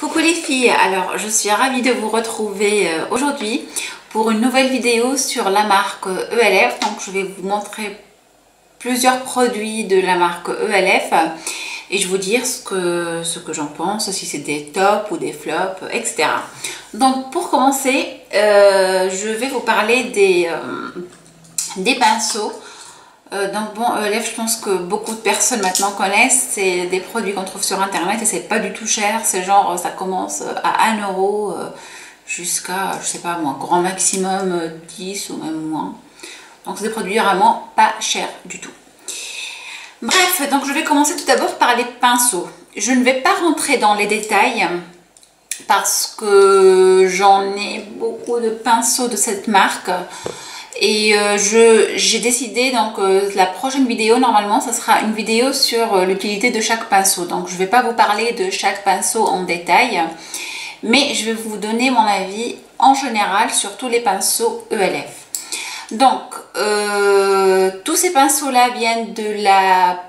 Coucou les filles, alors je suis ravie de vous retrouver aujourd'hui pour une nouvelle vidéo sur la marque ELF. Donc je vais vous montrer plusieurs produits de la marque ELF et je vais vous dire ce que j'en pense, si c'est des tops ou des flops, etc. Donc pour commencer, je vais vous parler des pinceaux. Donc bon, ELF, je pense que beaucoup de personnes maintenant connaissent. C'est des produits qu'on trouve sur internet et c'est pas du tout cher. C'est genre, ça commence à 1 euro jusqu'à, je sais pas moi, grand maximum 10 ou même moins. Donc c'est des produits vraiment pas chers du tout. Bref, donc je vais commencer tout d'abord par les pinceaux. Je ne vais pas rentrer dans les détails parce que j'en ai beaucoup de pinceaux de cette marque. Et j'ai décidé, donc la prochaine vidéo, normalement, ça sera une vidéo sur l'utilité de chaque pinceau. Donc je ne vais pas vous parler de chaque pinceau en détail, mais je vais vous donner mon avis en général sur tous les pinceaux ELF. Donc, tous ces pinceaux-là viennent de la...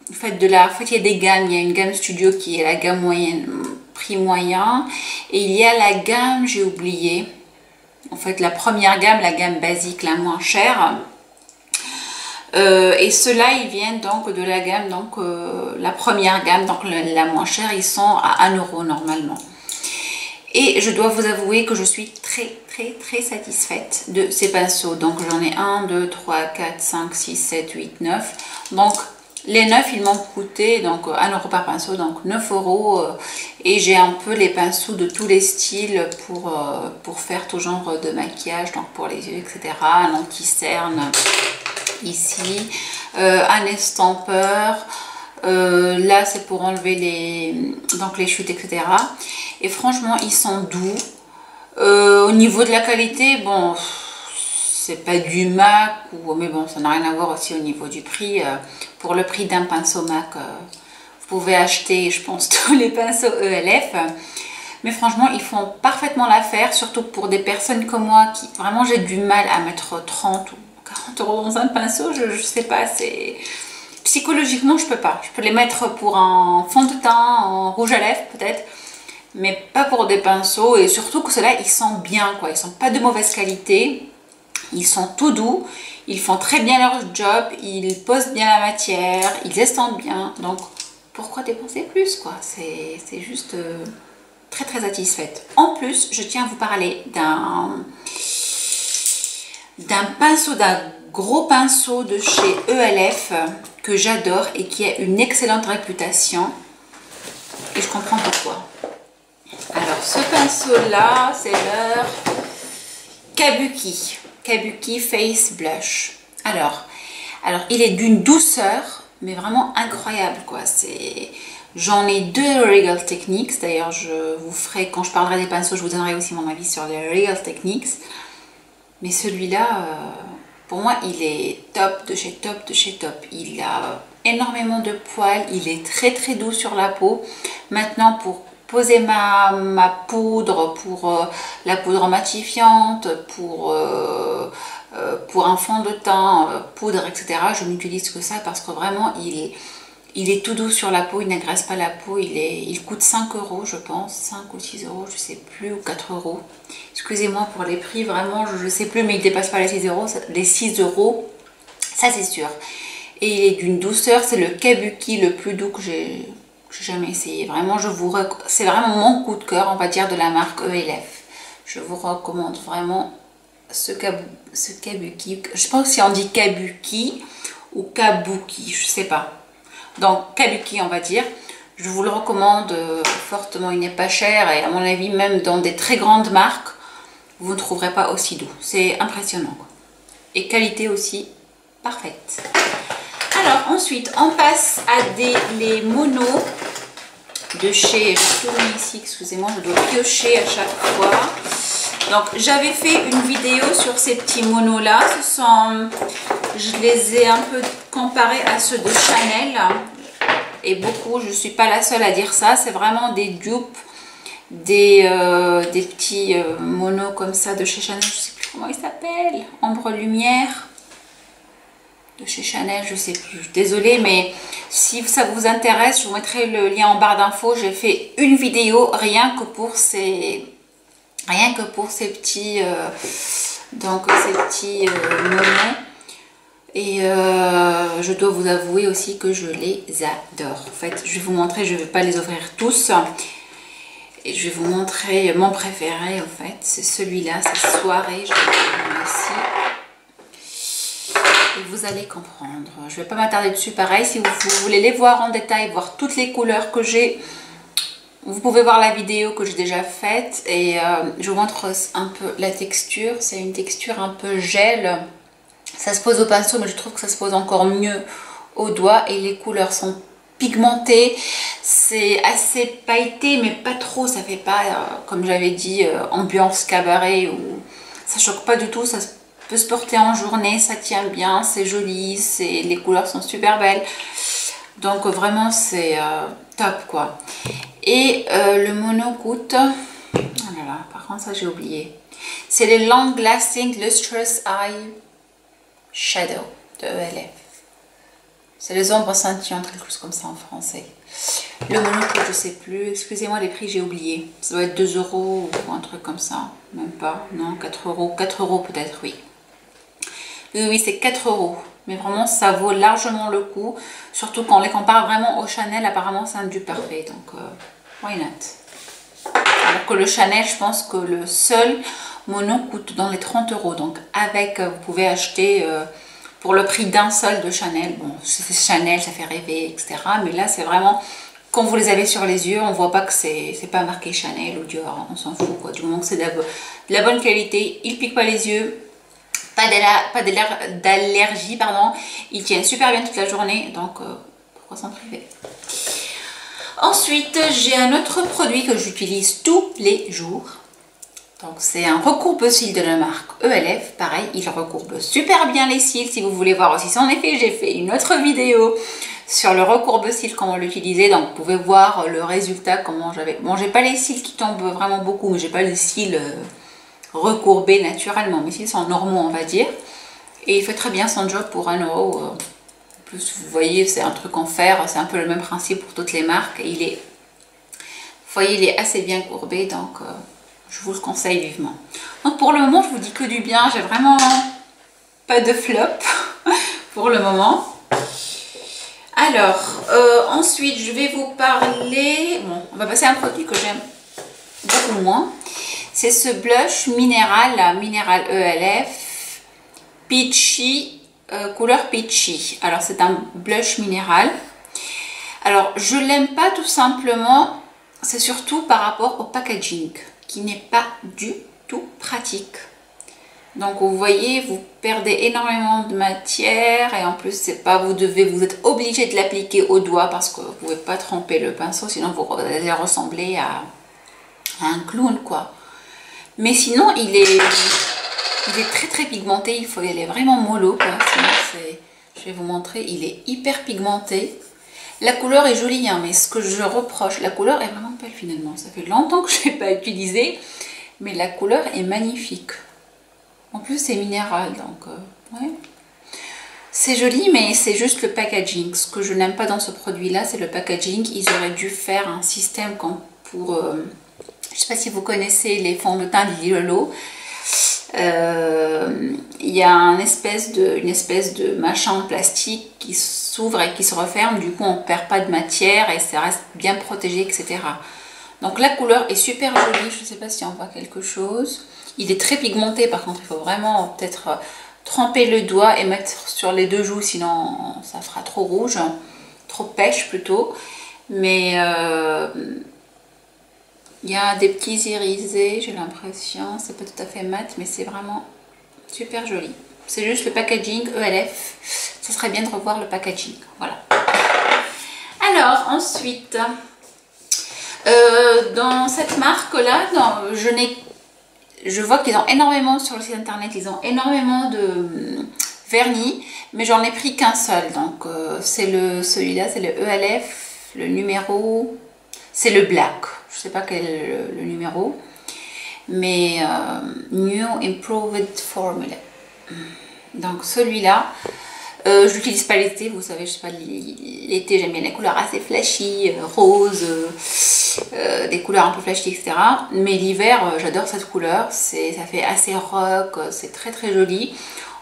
En fait, il y a des gammes. Il y a une gamme studio qui est la gamme moyenne, prix moyen. Et il y a la gamme, j'ai oublié... En fait, la première gamme, la gamme basique, la moins chère. Et ceux-là, ils viennent donc de la gamme, donc la première gamme, donc la moins chère, ils sont à 1 euro normalement. Et je dois vous avouer que je suis très satisfaite de ces pinceaux. Donc j'en ai 1, 2, 3, 4, 5, 6, 7, 8, 9. Donc les 9, ils m'ont coûté donc 1 euro par pinceau, donc 9 euros. Et j'ai un peu les pinceaux de tous les styles pour faire tout genre de maquillage, donc pour les yeux, etc. Un anti-cerne ici, un estampeur. Là, c'est pour enlever les chutes, etc. Et franchement, ils sont doux. Au niveau de la qualité, bon... c'est pas du MAC, mais bon, ça n'a rien à voir aussi au niveau du prix. Pour le prix d'un pinceau MAC, vous pouvez acheter, je pense, tous les pinceaux ELF. Mais franchement, ils font parfaitement l'affaire, surtout pour des personnes comme moi qui, vraiment, j'ai du mal à mettre 30 ou 40 euros dans un pinceau. Je sais pas, c'est... Psychologiquement, je peux pas. Je peux les mettre pour un fond de teint, en rouge à lèvres peut-être, mais pas pour des pinceaux. Et surtout que ceux-là, ils sont bien, quoi. Ils sont pas de mauvaise qualité. Ils sont tout doux, ils font très bien leur job, ils posent bien la matière, ils estampent bien. Donc, pourquoi dépenser plus, quoi? C'est juste très satisfaite. En plus, je tiens à vous parler d'un pinceau, d'un gros pinceau de chez ELF que j'adore et qui a une excellente réputation. Et je comprends pourquoi. Alors, ce pinceau-là, c'est leur Kabuki. Kabuki Face Blush. Alors il est d'une douceur, mais vraiment incroyable, quoi. J'en ai deux Regal Techniques. D'ailleurs, je vous ferai, quand je parlerai des pinceaux, je vous donnerai aussi mon avis sur les Regal Techniques. Mais celui-là, pour moi, il est top de chez top de chez top. Il a énormément de poils, il est très doux sur la peau. Maintenant, pour poser ma poudre, pour la poudre matifiante, pour un fond de teint, poudre, etc. Je n'utilise que ça parce que vraiment il est tout doux sur la peau, il n'agresse pas la peau, il coûte 5 euros je pense, 5 ou 6 euros, je sais plus, ou 4 euros. Excusez-moi pour les prix, vraiment je ne sais plus, mais il ne dépasse pas les 6 euros, ça c'est sûr. Et il est d'une douceur, c'est le Kabuki le plus doux que j'ai jamais essayé. Vraiment, c'est vraiment mon coup de cœur, on va dire, de la marque ELF. Je vous recommande vraiment ce Kabuki. Je pense si on dit Kabuki ou Kabuki, je sais pas. Donc Kabuki, on va dire. Je vous le recommande fortement. Il n'est pas cher et à mon avis, même dans des très grandes marques, vous ne trouverez pas aussi doux. C'est impressionnant, quoi. Et qualité aussi parfaite. Alors ensuite, on passe à les monos de chez, je tourne ici, excusez-moi, je dois piocher à chaque fois. Donc j'avais fait une vidéo sur ces petits monos là, je les ai un peu comparés à ceux de Chanel et beaucoup, je ne suis pas la seule à dire ça, c'est vraiment des dupes, des petits monos comme ça de chez Chanel, je ne sais plus comment ils s'appellent, ombre lumière. de chez Chanel, je sais plus. Désolée, mais si ça vous intéresse, je vous mettrai le lien en barre d'infos. J'ai fait une vidéo rien que pour ces petits moments. Et je dois vous avouer aussi que je les adore. En fait, je vais vous montrer, je ne vais pas les ouvrir tous. Et je vais vous montrer mon préféré en fait. C'est celui-là, c'est Soirée. Je vais le mettre ici. Et vous allez comprendre. Je ne vais pas m'attarder dessus. Pareil, si vous voulez les voir en détail, voir toutes les couleurs que j'ai, vous pouvez voir la vidéo que j'ai déjà faite. Et je vous montre un peu la texture. C'est une texture un peu gel. Ça se pose au pinceau, mais je trouve que ça se pose encore mieux au doigt. Et les couleurs sont pigmentées. C'est assez pailleté, mais pas trop. Ça fait pas, comme j'avais dit, ambiance cabaret. Ou ça choque pas du tout. Ça peut se porter en journée, ça tient bien, c'est joli, les couleurs sont super belles. Donc vraiment c'est top quoi. Et le mono coûte, oh là là, par contre ça j'ai oublié. C'est les Long Lasting Lustrous Eye Shadow de ELF. C'est les ombres scintillantes, quelque chose comme ça en français. Le mono coûte, je sais plus, excusez-moi les prix, j'ai oublié. Ça doit être 2 € ou un truc comme ça, même pas, non, 4 €, 4 € peut-être, oui. Oui, c'est 4 €. Mais vraiment, ça vaut largement le coup. Surtout quand on les compare vraiment au Chanel. Apparemment, c'est un dupe parfait. Donc, why not? Alors que le Chanel, je pense que le seul mono coûte dans les 30 €. Donc, avec, vous pouvez acheter pour le prix d'un seul de Chanel. Bon, c'est Chanel, ça fait rêver, etc. Mais là, c'est vraiment... Quand vous les avez sur les yeux, on voit pas que c'est pas marqué Chanel ou Dior. On s'en fout, quoi. Du moment que c'est de la bonne qualité. Il pique pas les yeux. Pas d'allergie, pardon. Il tient super bien toute la journée, donc pourquoi s'en priver? Ensuite, j'ai un autre produit que j'utilise tous les jours. Donc, c'est un recourbe-cils de la marque ELF. Pareil, il recourbe super bien les cils. Si vous voulez voir aussi son effet, j'ai fait une autre vidéo sur le recourbe-cils, comment l'utiliser. Donc, vous pouvez voir le résultat, comment j'avais... Bon, j'ai pas les cils qui tombent vraiment beaucoup, mais j'ai pas les cils... recourbé naturellement, mais ils sont normaux on va dire, et il fait très bien son job pour 1 €. En plus vous voyez c'est un truc en fer, c'est un peu le même principe pour toutes les marques, et vous voyez il est assez bien courbé, donc je vous le conseille vivement. Donc pour le moment je vous dis que du bien, j'ai vraiment pas de flop pour le moment. Alors ensuite je vais vous parler, bon on va passer à un produit que j'aime beaucoup moins. C'est ce blush minéral ELF Peachy, couleur Peachy. Alors c'est un blush minéral. Alors je l'aime pas tout simplement, c'est surtout par rapport au packaging qui n'est pas du tout pratique. Donc vous voyez, vous perdez énormément de matière et en plus c'est pas, vous êtes obligé de l'appliquer au doigt parce que vous pouvez pas tremper le pinceau, sinon vous allez ressembler à un clown quoi. Mais sinon, il est très très pigmenté, il faut y aller vraiment mollo quoi. Sinon, je vais vous montrer, il est hyper pigmenté. La couleur est jolie, hein, mais ce que je reproche, la couleur est vraiment belle finalement. Ça fait longtemps que je ne l'ai pas utilisé, mais la couleur est magnifique. En plus, c'est minéral, donc ouais. C'est joli, mais c'est juste le packaging. Ce que je n'aime pas dans ce produit-là, c'est le packaging. Ils auraient dû faire un système pour... je ne sais pas si vous connaissez les fonds de teint Lilolo. Il y a une espèce de machin en plastique qui s'ouvre et qui se referme. Du coup, on ne perd pas de matière et ça reste bien protégé, etc. Donc la couleur est super jolie. Je ne sais pas si on voit quelque chose. Il est très pigmenté. Par contre, il faut vraiment peut-être tremper le doigt et mettre sur les 2 joues. Sinon, ça fera trop rouge. Trop pêche plutôt. Mais... il y a des petits irisés, j'ai l'impression, c'est pas tout à fait mat, mais c'est vraiment super joli. C'est juste le packaging ELF, ça serait bien de revoir le packaging, voilà. Alors ensuite, dans cette marque-là, je vois qu'ils ont énormément sur le site internet, ils ont énormément de vernis, mais j'en ai pris qu'un seul, donc celui-là, c'est le ELF, le numéro, c'est le black. Je sais pas quel est le numéro, mais New Improved Formula. Donc celui-là, Je l'utilise pas l'été, vous savez, je sais pas, l'été j'aime bien les couleurs assez flashy, rose, des couleurs un peu flashy, etc. Mais l'hiver, j'adore cette couleur, ça fait assez rock, c'est très très joli.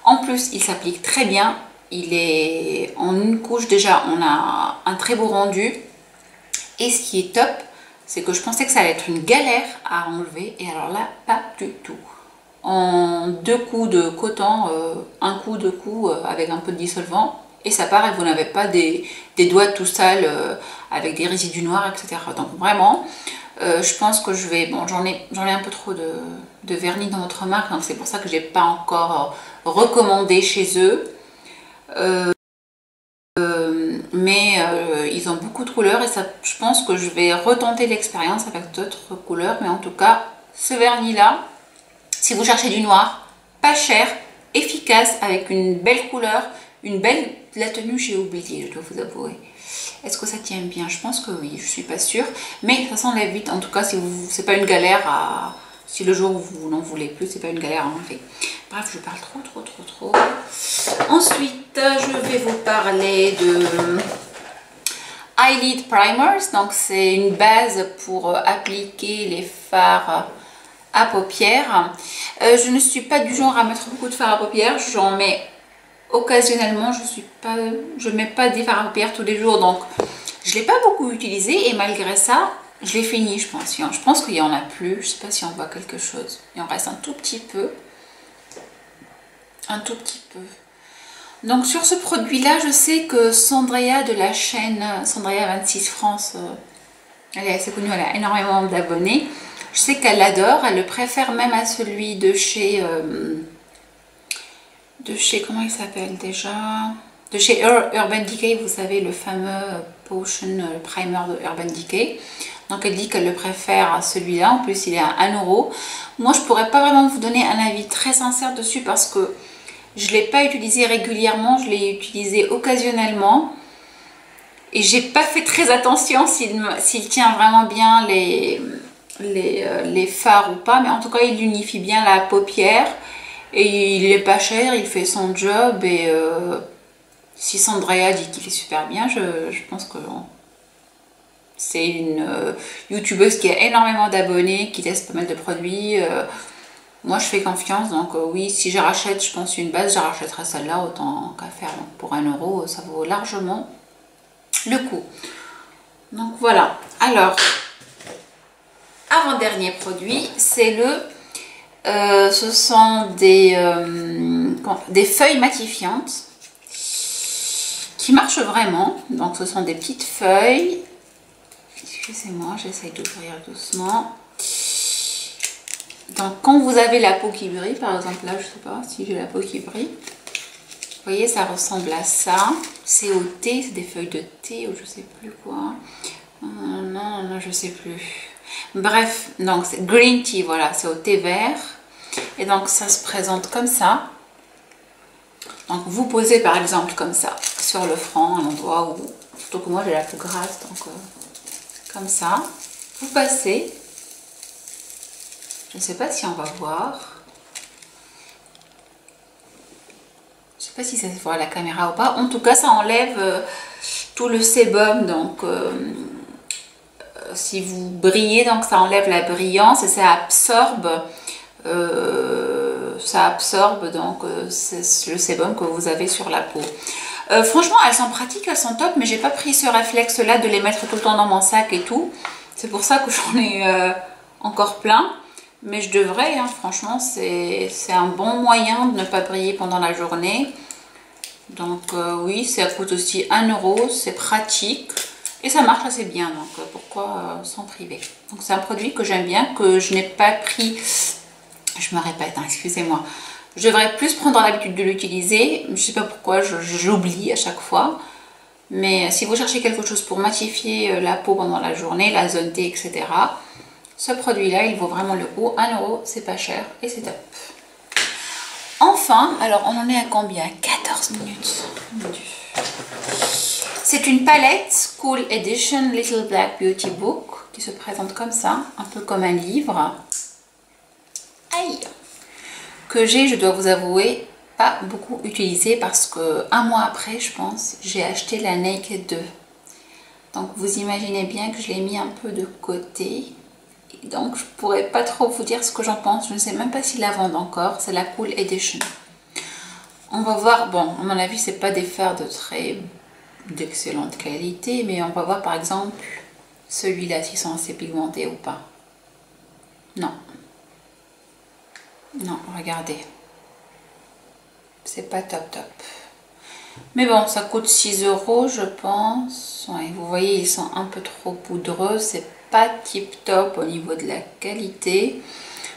En plus, il s'applique très bien, il est en une couche déjà, on a un très beau rendu. Et ce qui est top, c'est que je pensais que ça allait être une galère à enlever, et alors là, pas du tout. En 2 coups de coton, un coup, 2 coups avec un peu de dissolvant, et ça part, et vous n'avez pas des doigts tout sales avec des résidus noirs, etc. Donc vraiment, je pense que je vais, bon, j'en ai un peu trop de vernis dans notre marque, donc c'est pour ça que j'ai pas encore recommandé chez eux. Mais ils ont beaucoup de couleurs, et ça, je pense que je vais retenter l'expérience avec d'autres couleurs. Mais en tout cas, ce vernis là, si vous cherchez du noir, pas cher, efficace, avec une belle couleur, une belle... La tenue, j'ai oublié, je dois vous avouer. Est-ce que ça tient bien? Je pense que oui, je suis pas sûre, mais ça s'enlève vite. En tout cas, si vous, c'est pas une galère à... Si le jour où vous n'en voulez plus, c'est pas une galère à enlever. Bref, je parle trop. Ensuite, je vais vous parler de Eyelid Primers. Donc, c'est une base pour appliquer les fards à paupières. Je ne suis pas du genre à mettre beaucoup de fard à paupières. J'en mets occasionnellement. Je mets pas des fards à paupières tous les jours. Donc, je l'ai pas beaucoup utilisé. Et malgré ça, je l'ai fini, je pense. Je pense qu'il y en a plus. Je sais pas si on voit quelque chose. Il en reste un tout petit peu. Un tout petit peu. Donc sur ce produit là, je sais que Sandrea de la chaîne Sandrea 26 France, elle est assez connue, elle a énormément d'abonnés. Je sais qu'elle l'adore, elle le préfère même à celui de chez comment il s'appelle déjà, de chez Urban Decay, vous savez, le fameux Potion Primer de Urban Decay. Donc elle dit qu'elle le préfère à celui-là, en plus il est à 1 €. Moi je pourrais pas vraiment vous donner un avis très sincère dessus parce que je ne l'ai pas utilisé régulièrement, je l'ai utilisé occasionnellement. Et j'ai pas fait très attention s'il tient vraiment bien les fards ou pas. Mais en tout cas, il unifie bien la paupière. Et il est pas cher, il fait son job. Et si Sandrea dit qu'il est super bien, je pense que c'est une youtubeuse qui a énormément d'abonnés, qui teste pas mal de produits. Moi je fais confiance, donc oui, si je rachète, je pense une base, je rachèterai celle-là, autant qu'à faire. Donc, pour 1 €, ça vaut largement le coup. Donc voilà. Alors, avant-dernier produit, c'est ce sont des feuilles matifiantes qui marchent vraiment. Donc ce sont des petites feuilles. Excusez-moi, j'essaye d'ouvrir doucement. Donc quand vous avez la peau qui brille, par exemple là, je sais pas si j'ai la peau qui brille, vous voyez, ça ressemble à ça. C'est au thé, c'est des feuilles de thé ou je sais plus quoi. Non, je sais plus. Bref, donc c'est green tea, voilà, c'est au thé vert. Et donc ça se présente comme ça. Donc vous posez par exemple comme ça sur le front, un endroit où, surtout que moi j'ai la peau grasse, donc comme ça. Vous passez. Je ne sais pas si on va voir. Je ne sais pas si ça se voit à la caméra ou pas. En tout cas, ça enlève tout le sébum. Donc, si vous brillez, donc ça enlève la brillance et ça absorbe donc c'est le sébum que vous avez sur la peau. Franchement, elles sont pratiques, elles sont top, mais j'ai pas pris ce réflexe-là de les mettre tout le temps dans mon sac et tout. C'est pour ça que j'en ai encore plein. Mais je devrais, hein, franchement, c'est un bon moyen de ne pas briller pendant la journée. Donc oui, ça coûte aussi 1 €, c'est pratique. Et ça marche assez bien, donc pourquoi s'en priver. Donc c'est un produit que j'aime bien, que je n'ai pas pris... Je me répète, hein, excusez-moi. Je devrais plus prendre l'habitude de l'utiliser. Je ne sais pas pourquoi, j'oublie à chaque fois. Mais si vous cherchez quelque chose pour matifier la peau pendant la journée, la zone T, etc., ce produit-là, il vaut vraiment le coup. 1 €, c'est pas cher et c'est top. Enfin, alors on en est à combien? 14 minutes. Mon Dieu. C'est une palette Cool Edition Little Black Beauty Book qui se présente comme ça, un peu comme un livre. Aïe! Que j'ai, je dois vous avouer, pas beaucoup utilisé parce que un mois après, je pense, j'ai acheté la Naked 2. Donc vous imaginez bien que je l'ai mis un peu de côté. Et donc je pourrais pas trop vous dire ce que j'en pense. Je ne sais même pas s'ils la vendent encore. C'est la Cool Edition. On va voir. Bon, à mon avis, c'est pas des fards d'excellente qualité, mais on va voir par exemple celui-là s'ils sont assez pigmentés ou pas. Non. Non, regardez. C'est pas top top. Mais bon, ça coûte 6 € je pense. Ouais, vous voyez, ils sont un peu trop poudreux. C'est pas tip top au niveau de la qualité.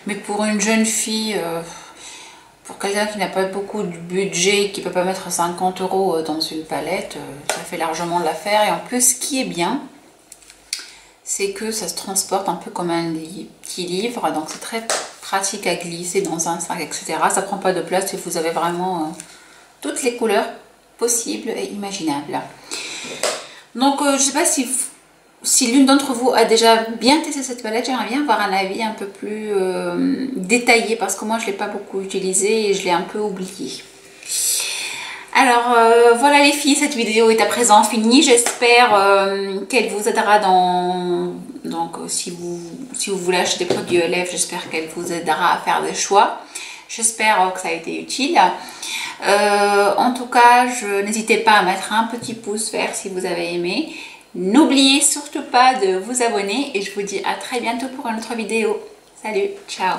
Mais pour une jeune fille, pour quelqu'un qui n'a pas beaucoup de budget, qui peut pas mettre 50 € dans une palette, ça fait largement l'affaire. Et en plus, ce qui est bien, c'est que ça se transporte un peu comme un petit livre. Donc c'est très pratique à glisser dans un sac, etc. Ça prend pas de place et vous avez vraiment toutes les couleurs possibles et imaginables. Donc je sais pas si l'une d'entre vous a déjà bien testé cette palette. J'aimerais bien avoir un avis un peu plus détaillé parce que moi je l'ai pas beaucoup utilisé et je l'ai un peu oublié. Alors voilà les filles, cette vidéo est à présent finie. J'espère qu'elle vous aidera dans... Donc si vous voulez acheter des produits lèvres, j'espère qu'elle vous aidera à faire des choix. J'espère que ça a été utile. En tout cas, n'hésitez pas à mettre un petit pouce vert si vous avez aimé. N'oubliez surtout pas de vous abonner et je vous dis à très bientôt pour une autre vidéo. Salut, ciao!